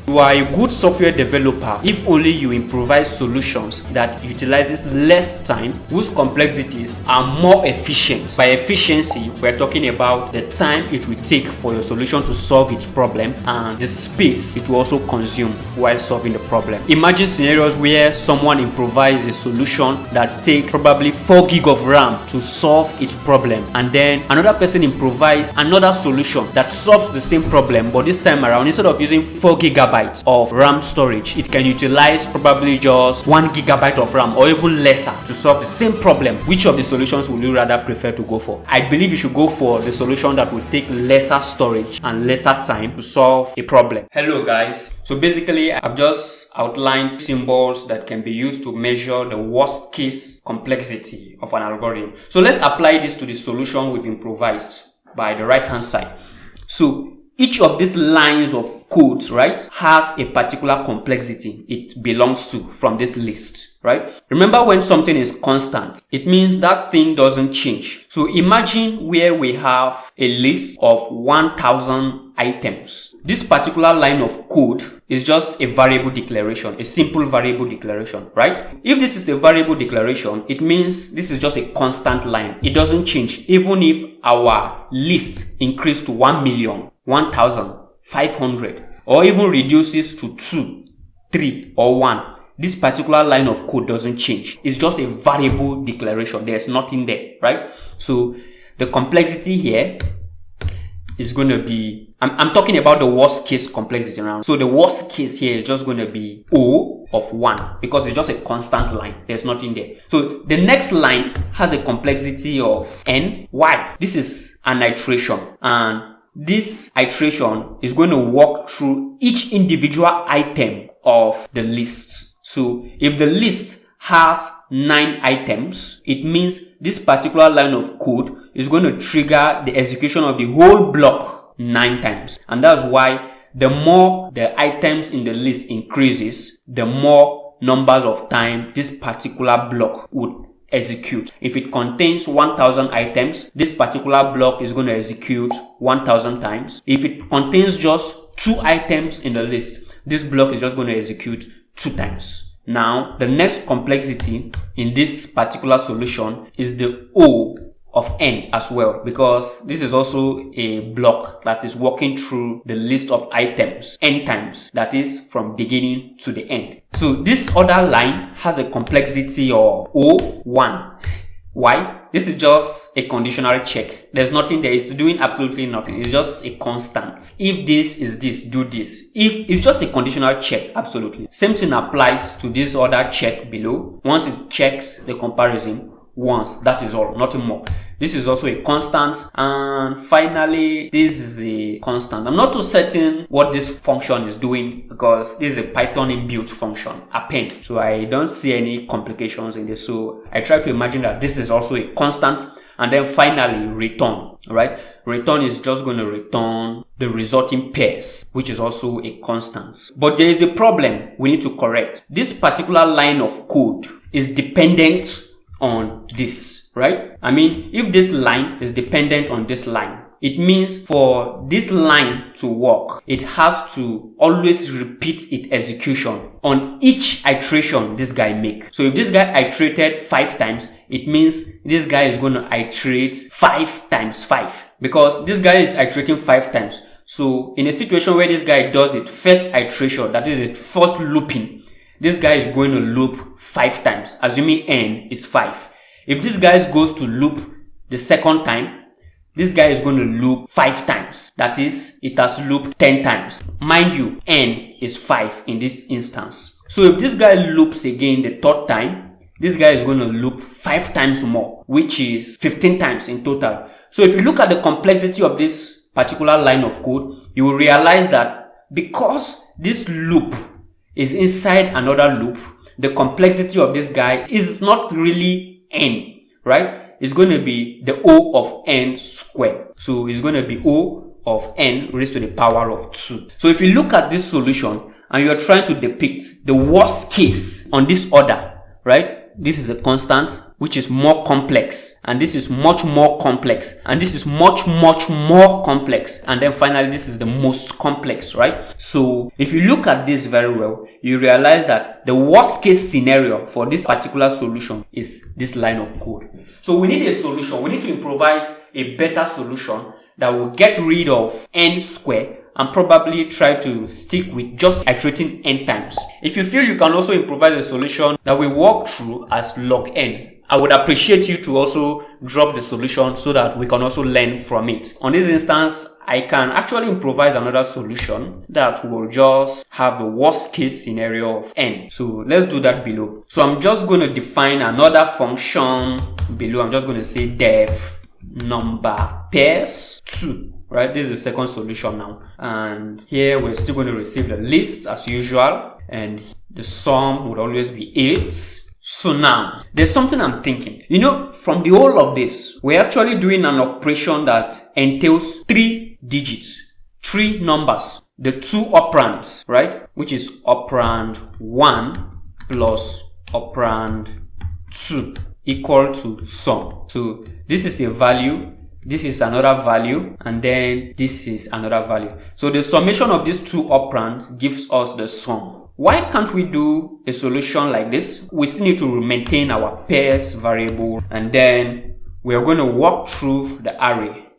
You are a good software developer if only you improvise solutions that utilizes less time, whose complexities are more efficient. By efficiency, we're talking about the time it will take for your solution to solve its problem and the space it will also consume while solving the problem. Imagine scenarios where someone improvises a solution that takes probably 4 gig of RAM to solve its problem, and then another person improvises another solution that solves the same problem, but this time around, instead of using 4 gigabytes of RAM storage, it can utilize probably just 1 gigabyte of RAM or even lesser to solve the same problem. Which of the solutions would you rather prefer to go for? I believe you should go for the solution that will take lesser storage and lesser time to solve a problem. Hello guys, so basically I've just outlined symbols that can be used to measure the worst case complexity of an algorithm. So let's apply this to the solution we've improvised by the right hand side. So each of these lines of code, right, has a particular complexity it belongs to from this list, right? Remember, when something is constant, it means that thing doesn't change. So imagine where we have a list of 1000 items. This particular line of code is just a variable declaration, a simple variable declaration, right? If this is a variable declaration, it means this is just a constant line. It doesn't change. Even if our list increased to 1 million, 1,500, or even reduces to 2, 3, or 1, this particular line of code doesn't change. It's just a variable declaration. There's nothing there, right? So the complexity here is going to be, I'm talking about the worst case complexity now. So the worst case here is just going to be O of 1 because it's just a constant line. There's nothing there. So the next line has a complexity of N. Why? This is an iteration, and this iteration is going to walk through each individual item of the list. So if the list has 9 items, it means this particular line of code is going to trigger the execution of the whole block 9 times. And that's why the more the items in the list increases, the more numbers of time this particular block would execute. If it contains 1000 items, this particular block is going to execute 1000 times. If it contains just 2 items in the list, this block is just going to execute 2 times. Now, the next complexity in this particular solution is the O of N as well, because this is also a block that is walking through the list of items N times, that is from beginning to the end. So this other line has a complexity of O1. Why? This is just a conditional check. There's nothing there. It's doing absolutely nothing. It's just a constant. If this is this, do this. If it's just a conditional check, absolutely. Same thing applies to this other check below. Once it checks the comparison once, that is all, nothing more. This is also a constant, and finally this is a constant. I'm not too certain what this function is doing because this is a Python inbuilt function, append, so I don't see any complications in this. So I try to imagine that this is also a constant, and then finally return, right? Return is just going to return the resulting pairs, which is also a constant. But there is a problem we need to correct. This particular line of code is dependent on this, right? I mean, if this line is dependent on this line, it means for this line to work, it has to always repeat its execution on each iteration this guy make. So if this guy iterated 5 times, it means this guy is going to iterate 5 times 5 because this guy is iterating 5 times. So in a situation where this guy does it first iteration, that is its first looping, this guy is going to loop 5 times, assuming N is 5. If this guy goes to loop the second time, this guy is going to loop 5 times. That is, it has looped 10 times. Mind you, N is 5 in this instance. So if this guy loops again the 3rd time, this guy is going to loop 5 times more, which is 15 times in total. So if you look at the complexity of this particular line of code, you will realize that because this loop is inside another loop, the complexity of this guy is not really N, right? It's going to be the O of N squared. So it's going to be O of N raised to the power of 2. So if you look at this solution and you are trying to depict the worst case on this order, right? This is a constant, which is more complex, and this is much more complex, and this is much more complex, and then finally this is the most complex, right? So if you look at this very well, you realize that the worst case scenario for this particular solution is this line of code. So we need a solution. We need to improvise a better solution that will get rid of n square and probably try to stick with just iterating n times. If you feel you can also improvise a solution that will work through as log n, I would appreciate you to also drop the solution so that we can also learn from it. On this instance, I can actually improvise another solution that will just have the worst case scenario of n. So let's do that below. So I'm just going to define another function below. I'm just going to say def number pairs 2. Right, this is the second solution now, and here we're still going to receive the list as usual, and the sum would always be 8. So now there's something I'm thinking. You know, from the whole of this, we're actually doing an operation that entails 3 digits, 3 numbers, the 2 operands, right, which is operand 1 plus operand 2 equal to sum. So this is a value, this is another value, and then this is another value. So the summation of these 2 operands gives us the sum. Why can't we do a solution like this? We still need to maintain our pairs variable, and then we are going to walk through the array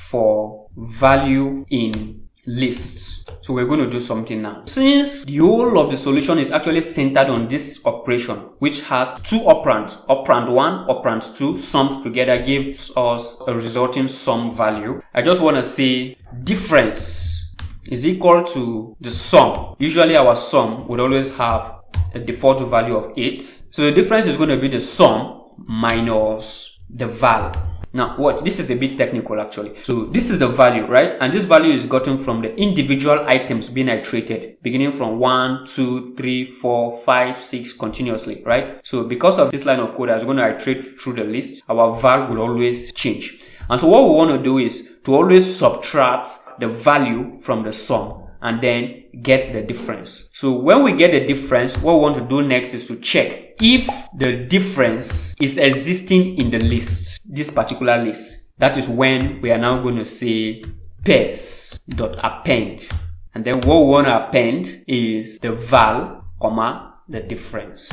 for value in lists. So we're going to do something now. Since the whole of the solution is actually centered on this operation, which has 2 operands, operand 1, operand 2, summed together gives us a resulting sum value. I just want to say difference is equal to the sum. Usually our sum would always have a default value of 8. So the difference is going to be the sum minus the val. Now, what? This is a bit technical actually. So this is the value, right? And this value is gotten from the individual items being iterated, beginning from 1, 2, 3, 4, 5, 6 continuously, right? So because of this line of code that's going to iterate through the list, our val will always change. And so what we want to do is to always subtract the value from the sum and then get the difference. So when we get the difference, what we want to do next is to check if the difference is existing in the list, this particular list. That is when we are now going to say pairs.append. And then what we want to append is the val, comma, the difference.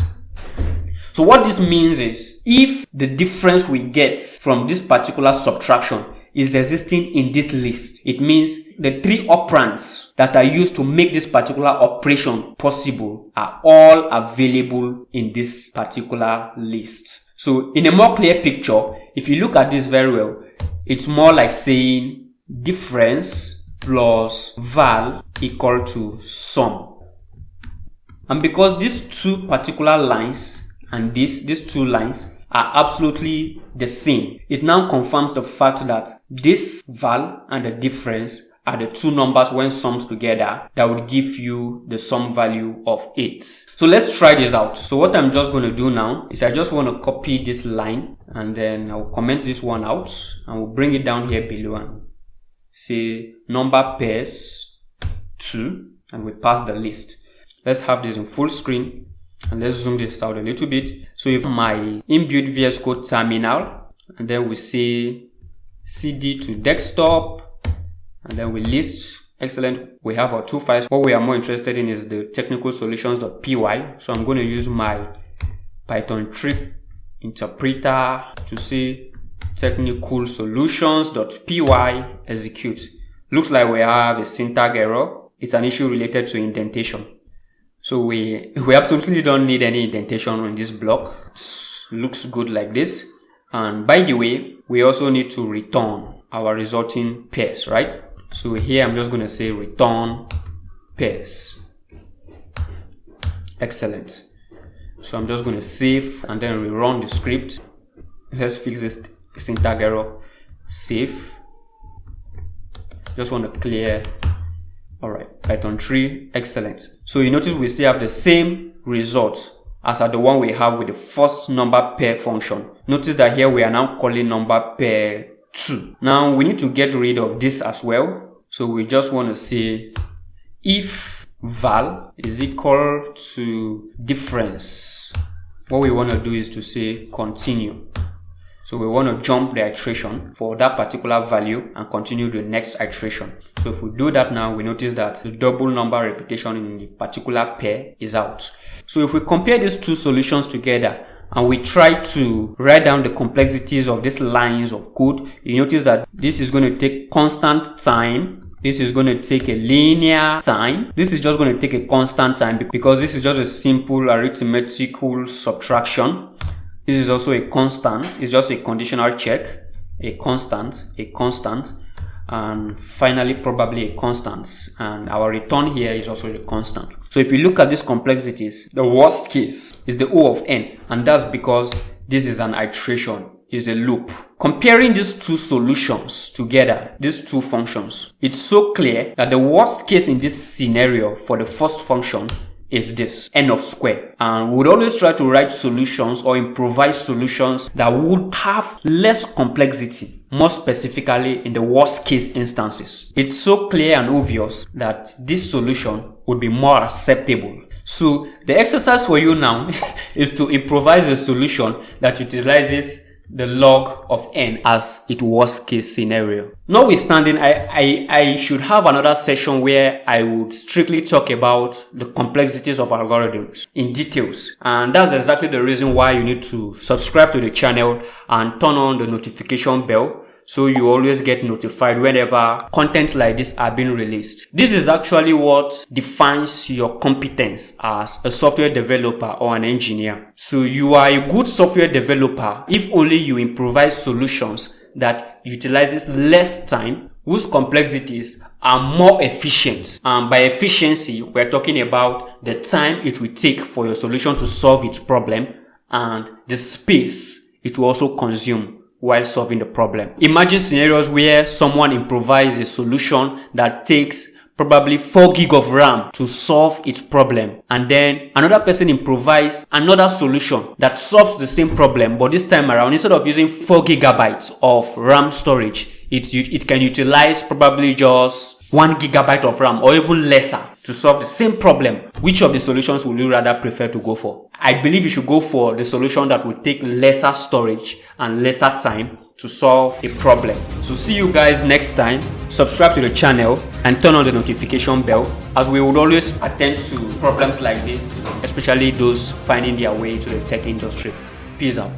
So what this means is if the difference we get from this particular subtraction is existing in this list, it means the 3 operands that are used to make this particular operation possible are all available in this particular list. So in a more clear picture, if you look at this very well, it's more like saying difference plus val equal to sum. And because these 2 particular lines and these 2 lines are absolutely the same, it now confirms the fact that this val and the difference are the 2 numbers when summed together that would give you the sum value of 8. So let's try this out. So what I'm just going to do now is I just want to copy this line, and then I'll comment this one out, and we'll bring it down here below and say number pairs 2, and we pass the list. Let's have this in full screen. And let's zoom this out a little bit. So if my inbuilt VS Code terminal, and then we say cd to desktop, and then we list. Excellent. We have our 2 files. What we are more interested in is the technical solutions.py. So I'm going to use my Python trip interpreter to say technical solutions.py execute. Looks like we have a syntax error. It's an issue related to indentation. So we absolutely don't need any indentation on this block. It looks good like this. And by the way, we also need to return our resulting pairs, right? So here I'm just going to say return pairs. Excellent. So I'm just going to save and then rerun the script. Let's fix this syntax error. Save. Just want to clear. Alright, Python 3, excellent. So you notice we still have the same result as the one we have with the first number pair function. Notice that here we are now calling number pair 2. Now we need to get rid of this as well. So we just want to say if val is equal to difference what we want to do is to say continue. So we want to jump the iteration for that particular value and continue the next iteration. So if we do that now, we notice that the double number repetition in the particular pair is out. So if we compare these two solutions together and we try to write down the complexities of these lines of code, you notice that this is going to take constant time. This is going to take a linear time. This is just going to take a constant time because this is just a simple arithmetical subtraction. This is also a constant. It's just a conditional check. A constant, and finally probably a constant. And our return here is also a constant. So if you look at these complexities, the worst case is the O of n. And that's because this is an iteration, is a loop. Comparing these two solutions together, these two functions, it's so clear that the worst case in this scenario for the first function is this, n of square. And we would always try to write solutions or improvise solutions that would have less complexity, more specifically in the worst case instances. It's so clear and obvious that this solution would be more acceptable. So the exercise for you now is to improvise a solution that utilizes the log of n as its worst case scenario. Notwithstanding, I should have another session where I would strictly talk about the complexities of algorithms in details. And that's exactly the reason why you need to subscribe to the channel and turn on the notification bell, so you always get notified whenever content like this are being released. This is actually what defines your competence as a software developer or an engineer. So you are a good software developer if only you improvise solutions that utilizes less time, whose complexities are more efficient. And by efficiency, we're talking about the time it will take for your solution to solve its problem and the space it will also consume while solving the problem. Imagine scenarios where someone improvises a solution that takes probably 4 gig of RAM to solve its problem, and then another person improvises another solution that solves the same problem, but this time around, instead of using 4 gigabytes of RAM storage, it can utilize probably just 1 gigabyte of RAM or even lesser to solve the same problem. Which of the solutions would you rather prefer to go for? I believe you should go for the solution that will take lesser storage and lesser time to solve a problem. So see you guys next time. Subscribe to the channel and turn on the notification bell, as we would always attend to problems like this, especially those finding their way to the tech industry. Peace out.